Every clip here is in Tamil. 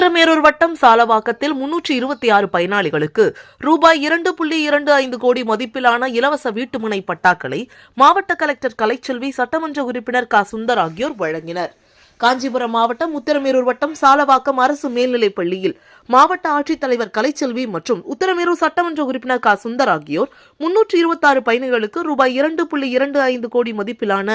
உத்தரமேரூர் வட்டம் சாலவாக்கத்தில் 326 பயனாளிகளுக்கு ரூபாய் 2.25 கோடி மதிப்பிலான இலவச வீட்டுமனை பட்டாக்களை மாவட்ட கலெக்டர் கலைச்செல்வி, சட்டமன்ற உறுப்பினர் க. சுந்தர் ஆகியோர் வழங்கினர். காஞ்சிபுரம் மாவட்டம் உத்தரமேரூர் வட்டம் சாலவாக்கம் அரசு மேல்நிலைப் பள்ளியில் மாவட்ட ஆட்சித்தலைவர் கலைச்செல்வி மற்றும் உத்தரமேரூர் சட்டமன்ற உறுப்பினர் க. சுந்தர் ஆகியோர் 326 பயணிகளுக்கு ரூபாய் 2.25 கோடி மதிப்பிலான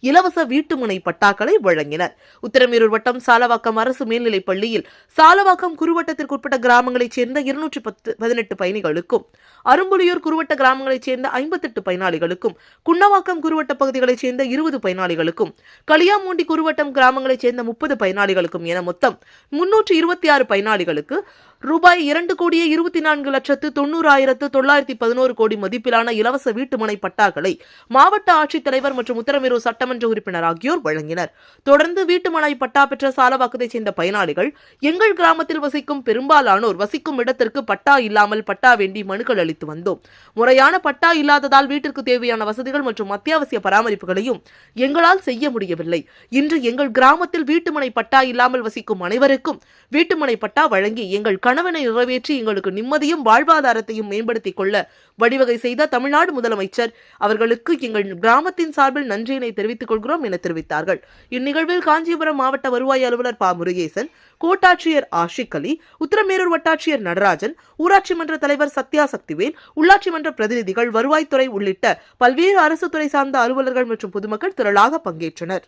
இலவச வீட்டுமனை பட்டாக்களை வழங்கினர். உத்தரமேரூர் வட்டம் சாலவாக்கம் அரசு மேல்நிலைப் பள்ளியில் சாலவாக்கம் குறுவட்டத்திற்குட்பட்ட கிராமங்களைச் சேர்ந்த 218 பயணிகளுக்கும், அரும்புலியூர் குறுவட்ட கிராமங்களைச் சேர்ந்த 58 பயனாளிகளுக்கும், குன்னவாக்கம் குறுவட்ட பகுதிகளைச் சேர்ந்த 20 பயனாளிகளுக்கும், களியாமூண்டி குறுவட்டம் கிராமங்களைச் சேர்ந்த 30 பயனாளிகளுக்கும் என மொத்தம் 326 பயனாளிகளுக்கு ரூபாய் 2,24,90,911 கோடி மதிப்பிலான இலவச வீட்டுமனை பட்டாக்களை மாவட்ட ஆட்சித்தலைவர் மற்றும் உத்தரமேரூர் சட்டமன்ற உறுப்பினர் ஆகியோர் வழங்கினர். தொடர்ந்து வீட்டுமனை பட்டா பெற்ற சாலவாக்கத்தைச் சேர்ந்த பயனாளிகள், எங்கள் கிராமத்தில் வசிக்கும் பெரும்பாலானோர் வசிக்கும் இடத்திற்கு பட்டா இல்லாமல் பட்டா வேண்டி மனுக்கள் அளித்து வந்தோம். முறையான பட்டா இல்லாததால் வீட்டிற்கு தேவையான வசதிகள் மற்றும் அத்தியாவசிய பராமரிப்புகளையும் எங்களால் செய்ய முடியவில்லை. இன்று எங்கள் கிராமத்தில் வீட்டுமனை பட்டா இல்லாமல் வசிக்கும் அனைவருக்கும் வீட்டுமனை பட்டா வழங்கி எங்கள் கனவினை நிறைவேற்றி எங்களுக்கு நிம்மதியும் வாழ்வாதாரத்தையும் மேம்படுத்திக் கொள்ள வழிவகை செய்த தமிழ்நாடு முதலமைச்சர் அவர்களுக்கு எங்கள் கிராமத்தின் சார்பில் நன்றியினை தெரிவித்துக் கொள்கிறோம் என தெரிவித்தார்கள். இந்நிகழ்வில் காஞ்சிபுரம் மாவட்ட வருவாய் அலுவலர் ப. முருகேசன், கோட்டாட்சியர் ஆஷிக் அலி, உத்தரமேரூர் வட்டாட்சியர் நடராஜன், ஊராட்சி மன்ற தலைவர் சத்யா சக்திவேல், உள்ளாட்சி மன்ற பிரதிநிதிகள், வருவாய்த்துறை உள்ளிட்ட பல்வேறு அரசு துறை சார்ந்த அலுவலர்கள் மற்றும் பொதுமக்கள் திரளாக பங்கேற்றனர்.